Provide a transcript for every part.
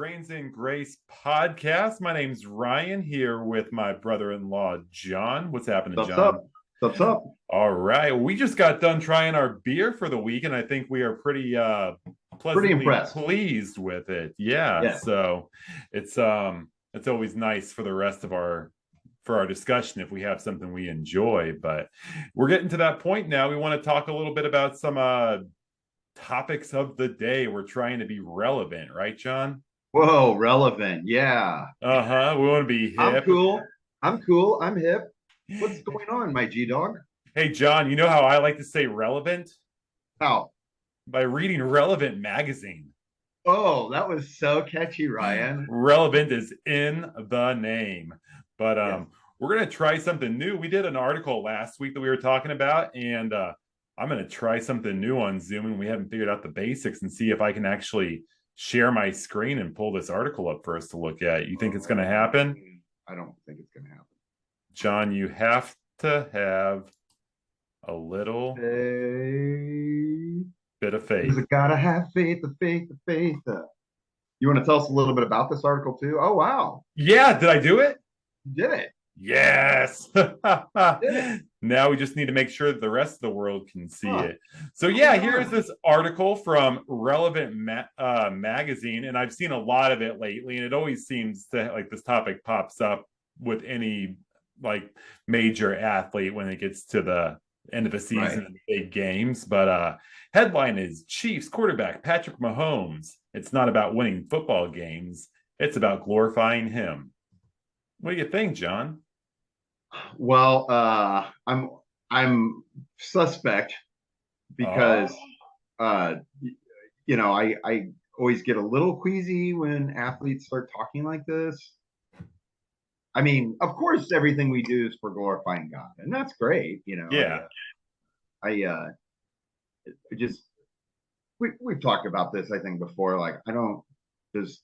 Grains and Grace podcast. My name's Ryan here with my brother-in-law, John. What's happening, What's John? up? What's up? All right. We just got done trying our beer for the week, and I think we are pretty Pretty pleasantly impressed. pleased with it. Yeah. Yeah. So it's always nice for the rest of our discussion if we have something we enjoy. But we're getting to that point now. We want to talk a little bit about some topics of the day. We're trying to be relevant, right, John? Whoa, relevant. Yeah. Uh-huh. We want to be I'm hip. cool. I'm cool. I'm hip. What's going on, my G dog? Hey, John, you know how I like to stay relevant? How? By reading Relevant magazine. Oh, that was so catchy, Ryan. Relevant is in the name. But Yes. we're going to try something new. We did an article last week that we were talking about, and I'm going to try something new on Zoom, and we haven't figured out the basics and see if I can actually share my screen and pull this article up for us to look at. You think it's going to happen? I don't think it's going to happen. John, you have to have a little bit of faith. You gotta have faith, the faith, the faith. You want to tell us a little bit about this article too? Oh, wow. Yeah, did I do it? You did it. Yes. Did Now we just need to make sure that the rest of the world can see Huh. it. So yeah, here's this article from Relevant magazine, and I've seen a lot of it lately, and it always seems to like this topic pops up with any like major athlete when it gets to the end of the season Right. and big games. But headline is Chiefs quarterback Patrick Mahomes. It's not about winning football games. It's about glorifying him. What do you think, John? Well, I'm suspect because I always get a little queasy when athletes start talking like this. I mean, of course, everything we do is for glorifying God, and that's great. Yeah. I just we've talked about this, I think, before. Like, I don't does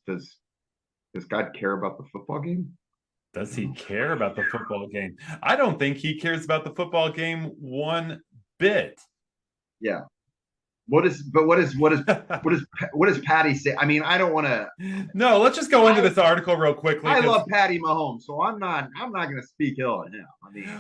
God care about the football game? Does he care about the football game? I don't think he cares about the football game one bit. Yeah. What is Patty say? I mean, I don't want to. No, let's just go into this article real quickly. I love Patty Mahomes, so I'm not going to speak ill of him. I mean,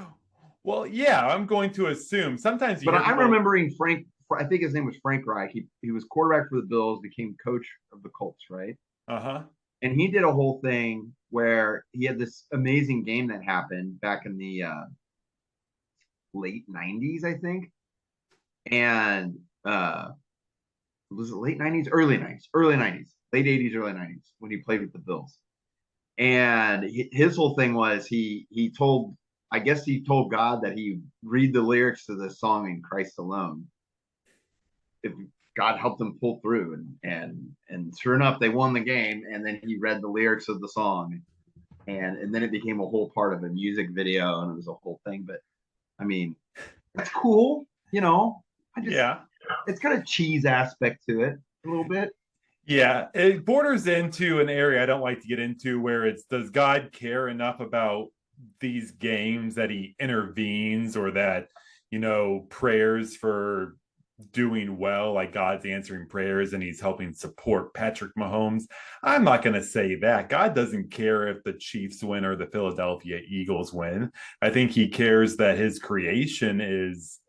well, yeah, I'm going to assume sometimes. But I'm remembering Frank. I think his name was Frank Reich. He was quarterback for the Bills, became coach of the Colts, right? Uh-huh. And he did a whole thing where he had this amazing game that happened back in the late '90s, I think. And was it late '90s, early '90s, late '80s, early '90s when he played with the Bills. And his whole thing was he told God that he read the lyrics to the song in Christ Alone if God helped him pull through, and sure enough, they won the game. And then he read the lyrics of the song, and then it became a whole part of a music video, and it was a whole thing. But I mean, that's cool, Yeah. It's got a cheese aspect to it a little bit. Yeah, it borders into an area I don't like to get into where it's does God care enough about these games that he intervenes or that, prayers for doing well, like God's answering prayers and he's helping support Patrick Mahomes. I'm not going to say that. God doesn't care if the Chiefs win or the Philadelphia Eagles win. I think he cares that his creation is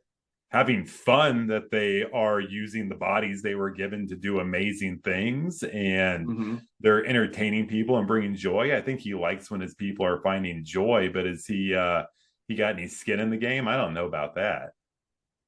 having fun, that they are using the bodies they were given to do amazing things, and they're entertaining people and bringing joy. I think he likes when his people are finding joy, but is he got any skin in the game? I don't know about that.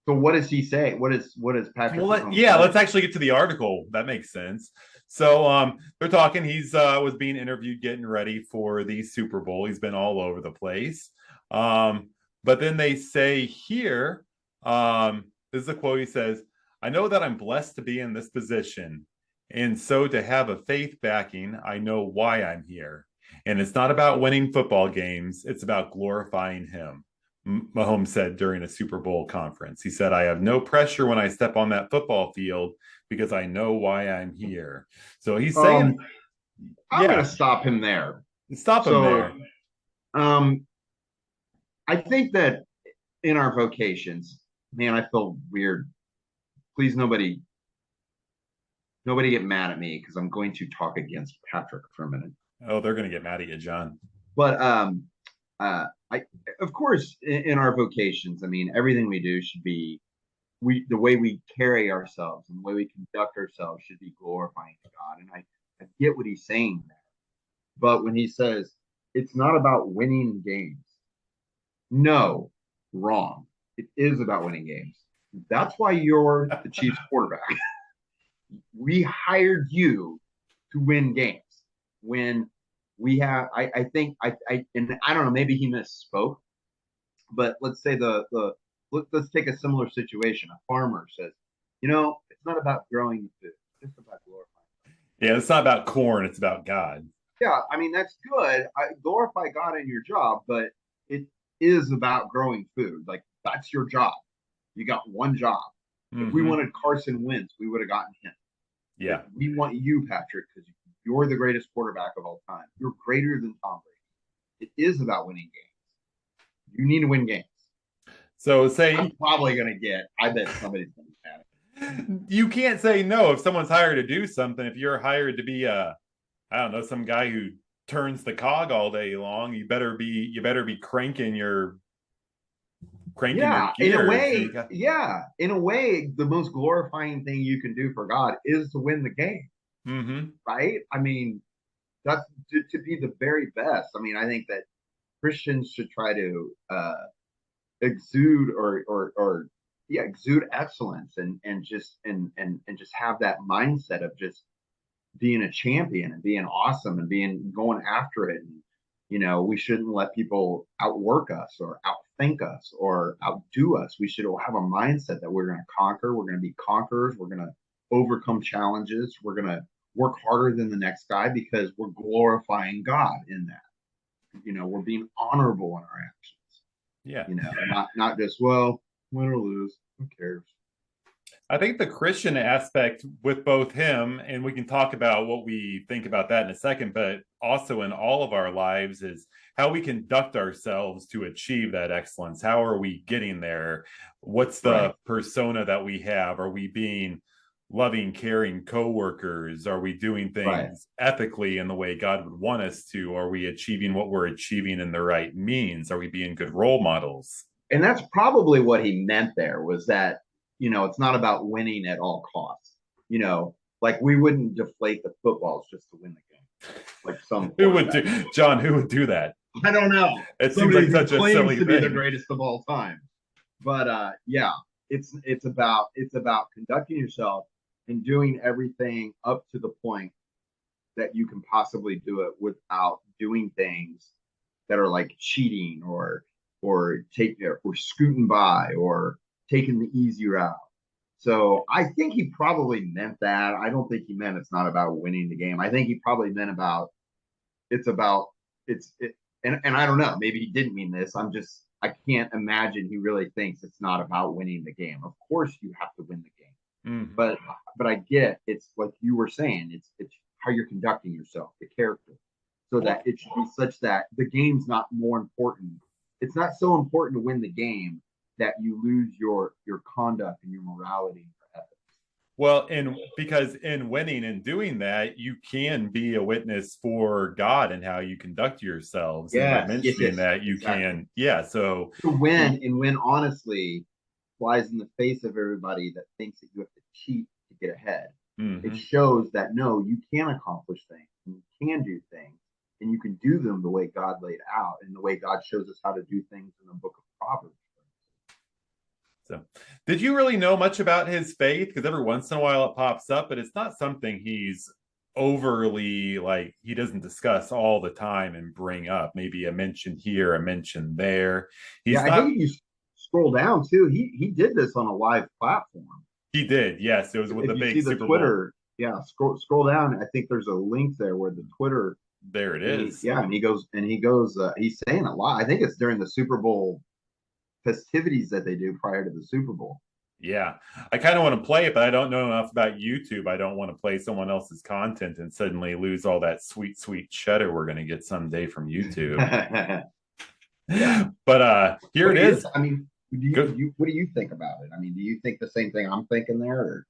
So what does he say? What is Patrick? Well, let's actually get to the article. That makes sense. So they're talking. He's was being interviewed, getting ready for the Super Bowl. He's been all over the place. But then they say here, this is a quote. He says, "I know that I'm blessed to be in this position, and so to have a faith backing, I know why I'm here. And it's not about winning football games. It's about glorifying him." Mahomes said during a Super Bowl conference. He said, "I have no pressure when I step on that football field because I know why I'm here." So he's saying, I'm going to stop him there. Stop him there. I think that in our vocations, man, I feel weird. Please, nobody nobody get mad at me because I'm going to talk against Patrick for a minute. Oh, they're going to get mad at you, John. But I of course in our vocations, I mean, everything we do should be the way we carry ourselves and the way we conduct ourselves should be glorifying to God. And I get what he's saying there. But when he says it's not about winning games, no, wrong. It is about winning games. That's why you're the Chiefs quarterback. We hired you to win games. When we have, I think, and I don't know, maybe he misspoke, but let's say let's take a similar situation. A farmer says, it's not about growing food, it's just about glorifying. Yeah, it's not about corn, it's about God. Yeah, I mean that's good. I glorify God in your job, but it is about growing food. Like that's your job. You got one job. If we wanted Carson Wentz, we would have gotten him. Yeah. Like, we want you, Patrick, because you're the greatest quarterback of all time. You're greater than Tom Brady. It is about winning games. You need to win games. So say I'm probably going to get. I bet somebody's going to be mad. You can't say no if someone's hired to do something. If you're hired to be I don't know, some guy who turns the cog all day long, you better be cranking your gears. In a way, the most glorifying thing you can do for God is to win the game. Right? I mean, that's to be the very best. I mean, I think that Christians should try to exude exude excellence and just have that mindset of just being a champion and being awesome and going after it. And, we shouldn't let people outwork us or outthink us or outdo us. We should have a mindset that we're going to conquer. We're going to be conquerors. We're going to overcome challenges. We're going to work harder than the next guy because we're glorifying God in that. We're being honorable in our actions. Yeah. Not just, well, win or lose, who cares? I think the Christian aspect with both him, and we can talk about what we think about that in a second, but also in all of our lives is how we conduct ourselves to achieve that excellence. How are we getting there? What's the persona that we have? Are we being loving, caring coworkers? Are we doing things ethically in the way God would want us to? Are we achieving what we're achieving in the right means? Are we being good role models? And that's probably what he meant there was that it's not about winning at all costs. Like we wouldn't deflate the footballs just to win the game. Like some who would do, John? Who would do that? I don't know. It seems like such a silly to thing. Be the greatest of all time. But yeah, it's about conducting yourself and doing everything up to the point that you can possibly do it without doing things that are like cheating or scooting by or taking the easy route. So I think he probably meant that. I don't think he meant it's not about winning the game. I think he probably meant and I don't know, maybe he didn't mean this. I can't imagine he really thinks it's not about winning the game. Of course you have to win the game. But I get it's like you were saying, it's how you're conducting yourself, the character. So that it should be such that the game's not more important. It's not so important to win the game that you lose your conduct and your morality and your ethics. Well, and because in winning and doing that, you can be a witness for God and how you conduct yourselves. Yes, and by mentioning that, you can, So to win honestly flies in the face of everybody that thinks that you have to cheat to get ahead. It shows that no, you can accomplish things, and you can do things, and you can do them the way God laid out and the way God shows us how to do things in the book of Proverbs. So, did you really know much about his faith? Because every once in a while it pops up, but it's not something he's overly he doesn't discuss all the time and bring up. Maybe a mention here, a mention there. I think if you scroll down too, he did this on a live platform. He did, yes. It was with the big Super Twitter. Bowl. Yeah, scroll down. I think there's a link there where the Twitter. There it is. And he goes. He's saying a lot. I think it's during the Super Bowl festivities that they do prior to the Super Bowl. Yeah, I kind of want to play it, but I don't know enough about YouTube. I don't want to play someone else's content and suddenly lose all that sweet cheddar we're going to get someday from YouTube. But here it is. I mean, what do you think about it? I mean, do you think the same thing I'm thinking there? Or?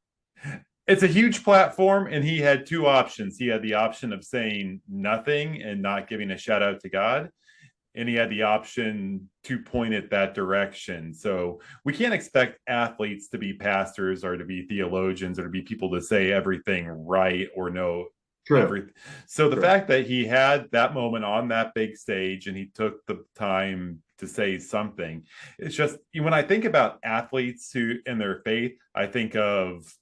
it's a huge platform, and he had two options. He had the option of saying nothing and not giving a shout out to God, and he had the option to point it that direction. So we can't expect athletes to be pastors or to be theologians or to be people to say everything right or know True, everything. So the true. fact that he had that moment on that big stage and he took the time to say something, it's just when I think about athletes who in their faith, I think of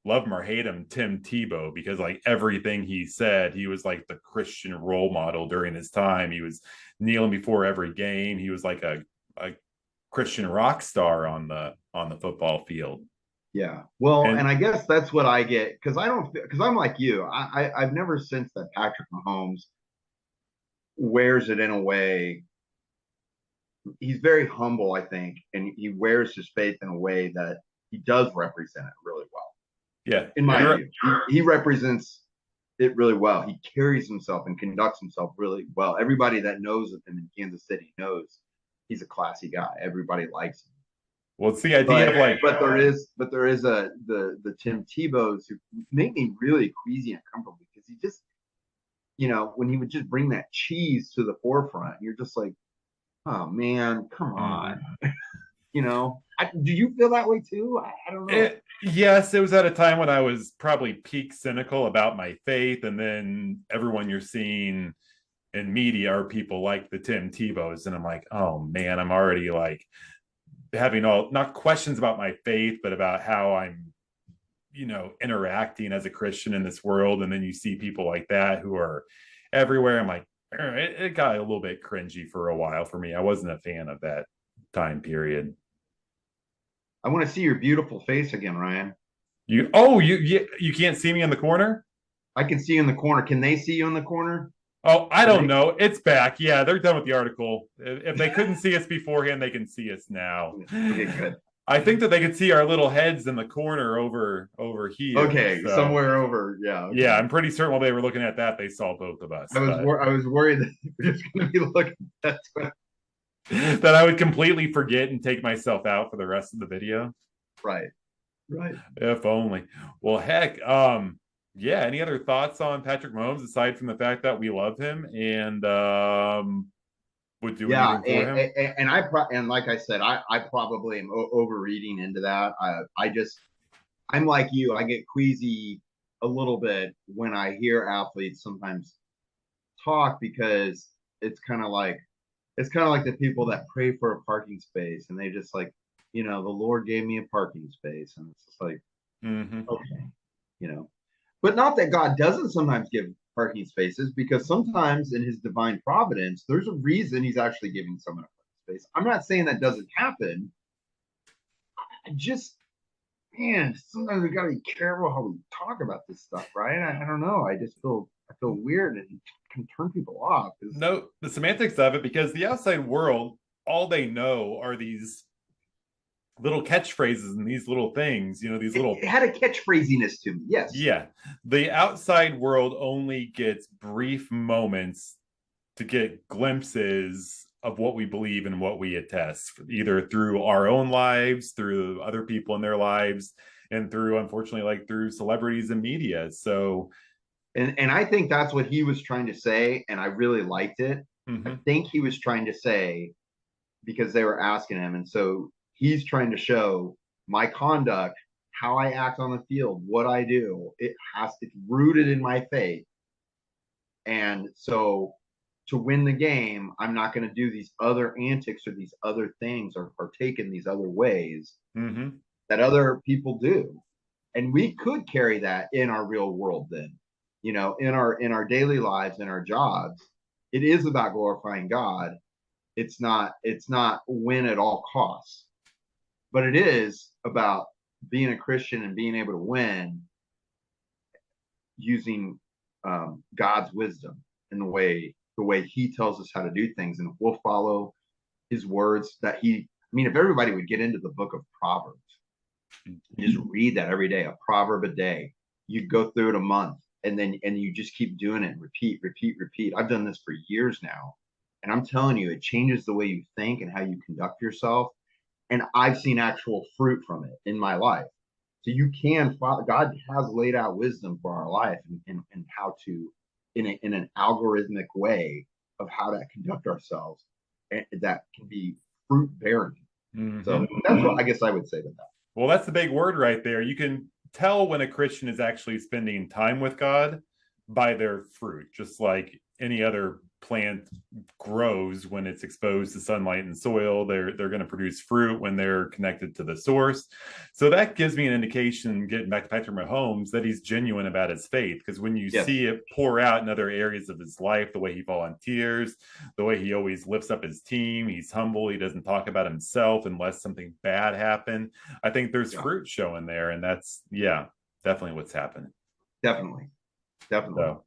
love him or hate him, Tim Tebow, because like everything he said, he was like the Christian role model during his time. He was kneeling before every game. He was like a Christian rock star on the football field. Yeah. Well, and And I guess that's what I get because I don't because I'm like you. I've never sensed that Patrick Mahomes wears it in a way. He's very humble, I think, and he wears his faith in a way that he does represent it really well. yeah, In my you're view, he represents it really well. He carries himself and conducts himself really well. Everybody that knows of him in Kansas City knows he's a classy guy. Everybody likes him. well, it's the idea But of like there is a the Tim Tebows who make me really queasy and uncomfortable because he just when he would just bring that cheese to the forefront, you're just like, oh man, come on. mm-hmm. Do you feel that way too? I don't know. Yes, it was at a time when I was probably peak cynical about my faith, and then everyone you're seeing in media are people like the Tim Tebows, and I'm like, oh man, I'm already like having all not questions about my faith, but about how I'm, interacting as a Christian in this world, and then you see people like that who are everywhere. I'm like, it got a little bit cringy for a while for me. I wasn't a fan of that time period. I want to see your beautiful face again, Ryan. You can't see me in the corner. I can see you in the corner. Can they see you in the corner? Oh, I Can don't they? know. It's back. Yeah, they're done with the article. If they couldn't see us beforehand, they can see us now. Okay, good. I think that they could see our little heads in the corner over here. Okay, So somewhere over. Yeah, yeah, okay. I'm pretty certain while they were looking at that, they saw both of us. But I was worried that you were just going to be looking at that. that I would completely forget and take myself out for the rest of the video. Right, right. If only. Well, heck, yeah. Any other thoughts on Patrick Mahomes aside from the fact that we love him and would do Yeah, anything for him? and like I said, I probably am overreading into that. I'm like you. I get queasy a little bit when I hear athletes sometimes talk because it's kind of like the people that pray for a parking space and they just like, the Lord gave me a parking space, and it's just like, Mm-hmm. okay, you know, but not that God doesn't sometimes give parking spaces, because sometimes in his divine providence, there's a reason he's actually giving someone a parking space. I'm not saying that doesn't happen. I just, man, sometimes we gotta be careful how we talk about this stuff, right? I don't know. I feel weird and can turn people off. No, the semantics of it, because the outside world, all they know are these little catchphrases and these little things, these It little, had a catchphrasiness to me. Yes. yeah. The outside world only gets brief moments to get glimpses of what we believe and what we attest, either through our own lives, through other people in their lives, and through, unfortunately, like through celebrities and media. So, And I think that's what he was trying to say, and I really liked it. I mm-hmm, think he was trying to say, because they were asking him, and so he's trying to show my conduct, how I act on the field, what I do. It's rooted in my faith, and so to win the game, I'm not going to do these other antics or these other things or partake in these other ways mm-hmm, that other people do. And we could carry that in our real world then, in our daily lives, in our jobs. It is about glorifying God. It's not win at all costs, but it is about being a Christian and being able to win using God's wisdom in the way He tells us how to do things, and if we'll follow His words that He. I mean, if everybody would get into the book of Proverbs, just read that every day, a proverb a day. You go through it a month, and you just keep doing it, repeat, repeat, repeat. I've done this for years now, and I'm telling you, it changes the way you think and how you conduct yourself. And I've seen actual fruit from it in my life. So you can follow, God has laid out wisdom for our life and how to, in an algorithmic way of how to conduct ourselves that can be fruit bearing. Mm-hmm. So that's what I guess I would say to that. Well, that's the big word right there. You can tell when a Christian is actually spending time with God by their fruit, just like any other plant grows when it's exposed to sunlight and soil. They're going to produce fruit when they're connected to the source. So that gives me an indication, getting back to Patrick Mahomes, that he's genuine about his faith. Because when you Yes. see it pour out in other areas of his life, the way he volunteers, the way he always lifts up his team, he's humble. He doesn't talk about himself unless something bad happened. I think there's Yeah. fruit showing there, and that's yeah, definitely what's happening. Definitely. Definitely. So,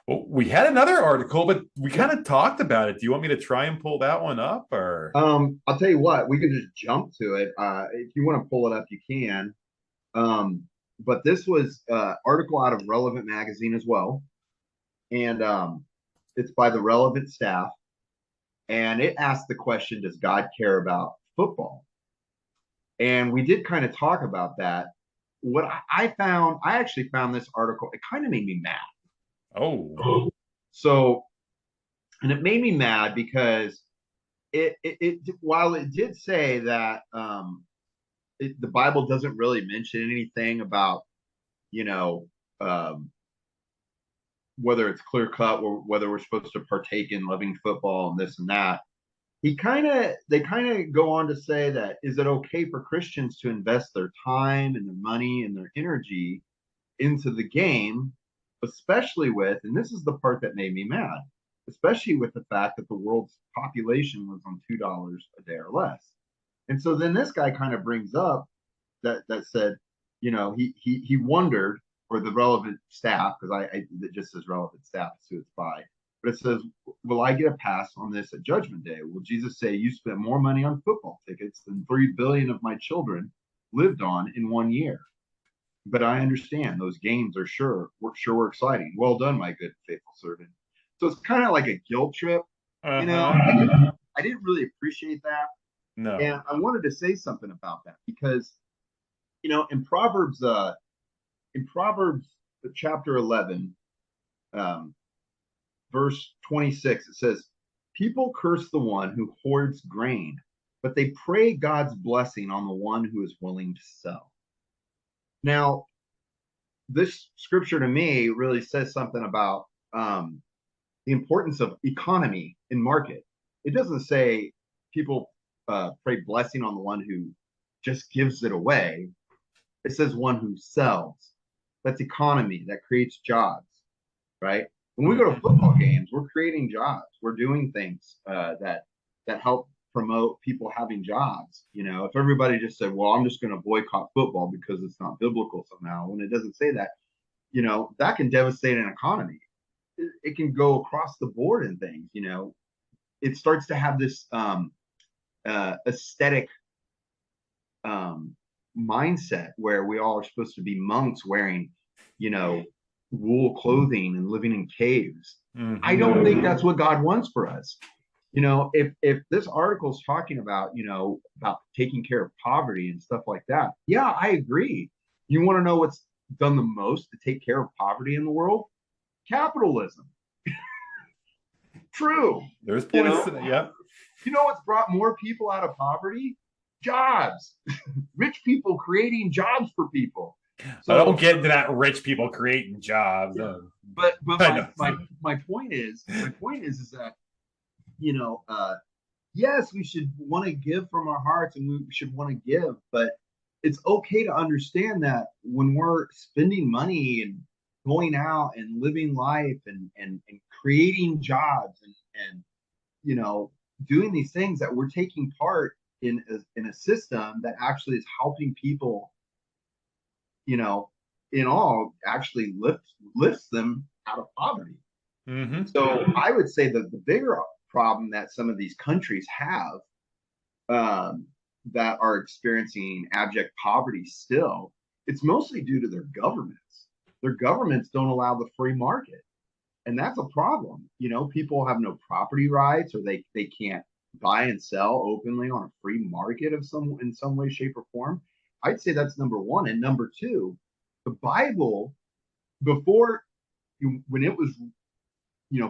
well, we had another article, but we Yeah. kind of talked about it. Do you want me to try and pull that one up, or? I'll tell you what, we can just jump to it. If you want to pull it up, you can. But this was article out of Relevant Magazine as well, and it's by the Relevant staff, and it asked the question, "Does God care about football?" And we did kind of talk about that. What I found, I actually found this article. It kind of made me mad. Oh, So, and it made me mad because it while it did say that the Bible doesn't really mention anything about you know um, whether it's clear cut or whether we're supposed to partake in loving football and this and that. They kind of go on to say that is it okay for Christians to invest their time and their money and their energy into the game, especially with, and this is the part that made me mad, especially with the fact that the world's population was on $2 a day or less. And so then this guy kind of brings up that said, he wondered for the relevant staff, because it just says relevant staff is who it's by, but it says, will I get a pass on this at Judgment Day? Will Jesus say, you spent more money on football tickets than 3 billion of my children lived on in 1 year? But I understand those games are sure exciting. Well done, my good faithful servant. So it's kind of like a guilt trip, uh you know. huh. I didn't really appreciate that, and No. I wanted to say something about that because in Proverbs chapter 11, um, verse 26, it says, "People curse the one who hoards grain, but they pray God's blessing on the one who is willing to sell." Now, this scripture to me really says something about the importance of economy in market. It doesn't say people pray blessing on the one who just gives it away. It says one who sells. That's economy that creates jobs, right? When we go to Mm-hmm. football games, we're creating jobs. We're doing things that help promote people having jobs. If everybody just said, "Well, I'm just going to boycott football because it's not biblical somehow," when it doesn't say that, that can devastate an economy. It can go across the board in things. It starts to have this aesthetic um, mindset where we all are supposed to be monks wearing, you know, wool clothing and living in caves. I Mm-hmm. don't think that's what God wants for us. If this article is talking about, about taking care of poverty and stuff like that, yeah, I agree. You want to know what's done the most to take care of poverty in the world? Capitalism. True. There's You points know, to that. Yep. you know what's brought more people out of poverty? Jobs. Rich people creating jobs for people. I don't So get into that rich people creating jobs. yeah, but I my know. my my point is that you know yes, we should want to give from our hearts and we should want to give, but it's okay to understand that when we're spending money and going out and living life and creating jobs and you know doing these things that we're taking part in a system that actually is helping people, you know in all actually lifts them out of poverty. Mm-hmm. So I would say that the bigger problem that some of these countries have, um, that are experiencing abject poverty still, it's mostly due to their governments. Their governments don't allow the free market. And that's a problem. People have no property rights, or they can't buy and sell openly on a free market of some in some way, shape, or form. I'd say that's number one. And number two, the Bible, before when it was,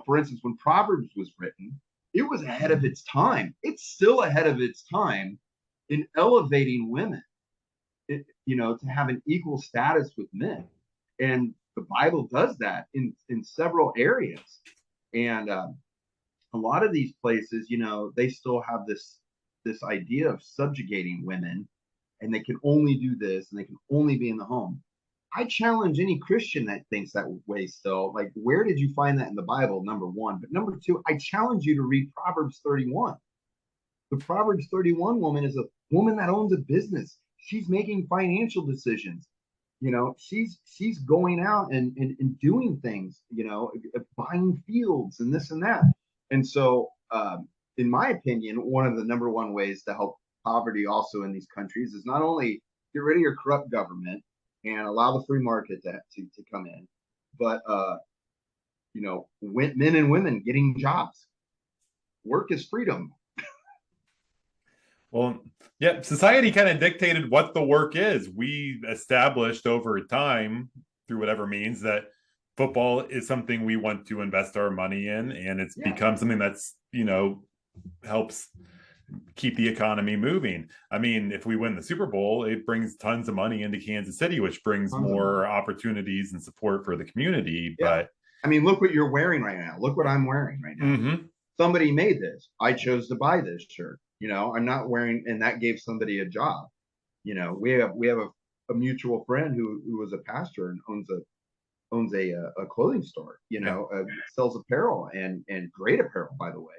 for instance, when Proverbs was written, it was ahead of its time. It's still ahead of its time in elevating women, to have an equal status with men. And the Bible does that in several areas. And a lot of these places, they still have this idea of subjugating women, and they can only do this and they can only be in the home. I challenge any Christian that thinks that way still. Like, where did you find that in the Bible? Number one. But number two, I challenge you to read Proverbs 31. The Proverbs 31 woman is a woman that owns a business. She's making financial decisions. She's going out and doing things, buying fields and this and that. And so, in my opinion, one of the number one ways to help poverty also in these countries is not only get rid of your corrupt government and allow the free market to come in, but men and women getting jobs. Work is freedom. Well, yeah, society kind of dictated what the work is. We established over time, through whatever means, that football is something we want to invest our money in, and it's become something that's, helps keep the economy moving. I mean, if we win the Super Bowl, it brings tons of money into Kansas City, which brings more opportunities and support for the community. Yeah. But I mean, look what you're wearing right now. Look what I'm wearing right now. Mm-hmm. Somebody made this. I chose to buy this shirt. I'm not wearing, and that gave somebody a job. We have a mutual friend who was a pastor and owns a clothing store. Sells apparel and great apparel, by the way.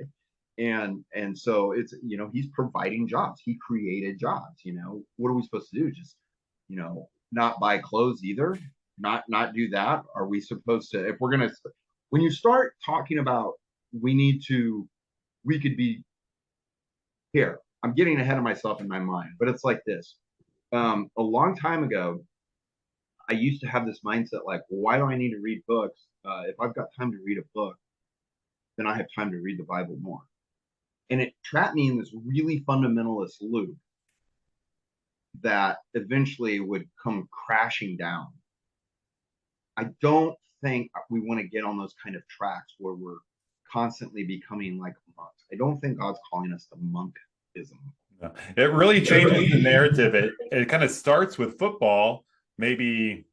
And so it's, he's providing jobs. He created jobs. What are we supposed to do? Just, not buy clothes either. Not do that. Are we supposed to, if we're gonna, when you start talking about we could be here, I'm getting ahead of myself in my mind, but it's like this. A long time ago, I used to have this mindset like, why do I need to read books? If I've got time to read a book, then I have time to read the Bible more. And it trapped me in this really fundamentalist loop that eventually would come crashing down. I don't think we want to get on those kind of tracks where we're constantly becoming like monks. I don't think God's calling us to monkism. No. It really changes the narrative. It kind of starts with football. Maybe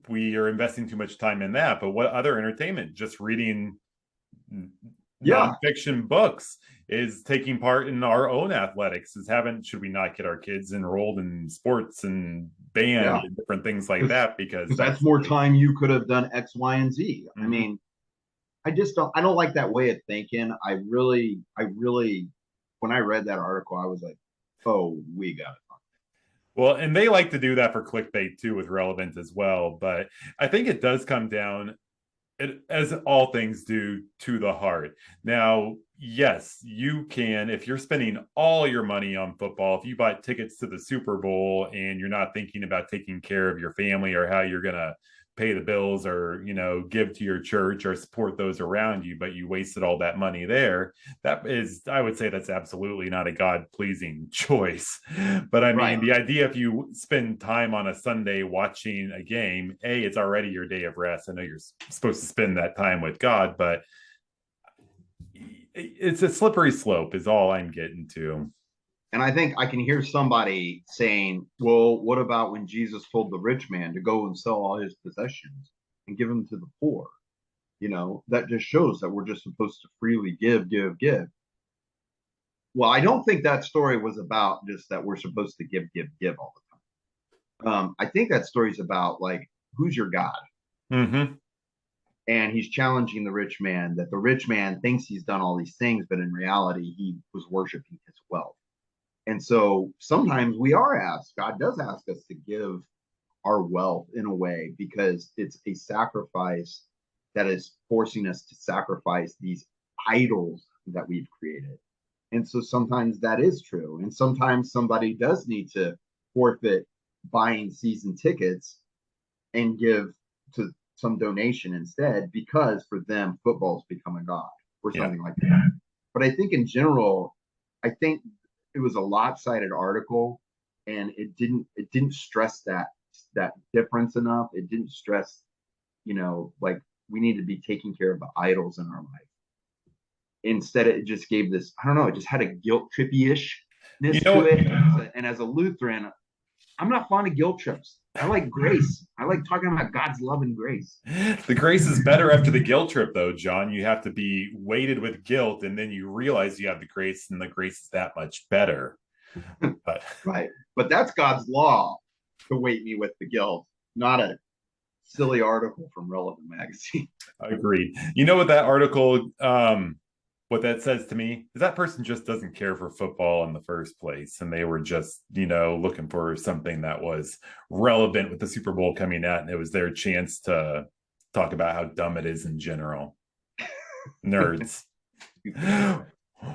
we are investing too much time in that, but what other entertainment? Just reading nonfiction books is taking part in our own athletics. Should we not get our kids enrolled in sports and band and different things like that? Because that's more time you could have done X, Y, and Z. Mm-hmm. I mean, I don't like that way of thinking. I really, when I read that article, I was like, oh, we got it. Well, and they like to do that for clickbait too with relevance as well. But I think it does come down, as all things do, to the heart. Now, yes, you can, if you're spending all your money on football, if you buy tickets to the Super Bowl and you're not thinking about taking care of your family or how you're going to pay the bills or, give to your church or support those around you, but you wasted all that money there, I would say that's absolutely not a God-pleasing choice. But I mean, the idea, if you spend time on a Sunday watching a game, it's already your day of rest. I know you're supposed to spend that time with God, but it's a slippery slope is all I'm getting to. And I think I can hear somebody saying, well, what about when Jesus told the rich man to go and sell all his possessions and give them to the poor? That just shows that we're just supposed to freely give. Well, I don't think that story was about just that we're supposed to give all the time. I think that story is about, like, who's your God? Mm-hmm. And he's challenging the rich man, that the rich man thinks he's done all these things, but in reality, he was worshiping his wealth. And so sometimes God does ask us to give our wealth in a way, because it's a sacrifice that is forcing us to sacrifice these idols that we've created. And so sometimes that is true. And sometimes somebody does need to forfeit buying season tickets and give to some donation instead, because for them, football's become a god or something like that. But I think in general, it was a lopsided article. and it didn't stress that difference enough. It didn't stress, like we need to be taking care of the idols in our life. Instead, it just gave this, I don't know, it just had a guilt You trippy-ishness know to what? it. And as a Lutheran, I'm not fond of guilt trips. I like grace. I like talking about God's love and grace. The grace is better after the guilt trip, though, John. You have to be weighted with guilt, and then you realize you have the grace, and the grace is that much better. But Right. But that's God's law to weight me with the guilt, not a silly article from Relevant Magazine. agreed. You know what that article, what that says to me is that person just doesn't care for football in the first place, and they were just, looking for something that was relevant with the Super Bowl coming out, and it was their chance to talk about how dumb it is in general. Nerds.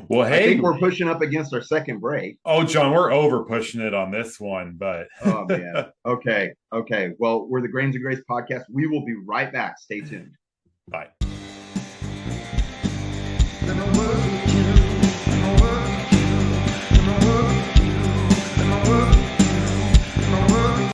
Well, I hey, think we're pushing up against our second break. oh, John, we're over pushing it on this one, but Oh, man. Okay. Okay. Well, we're the Grains of Grace podcast. We will be right back. Stay tuned. bye.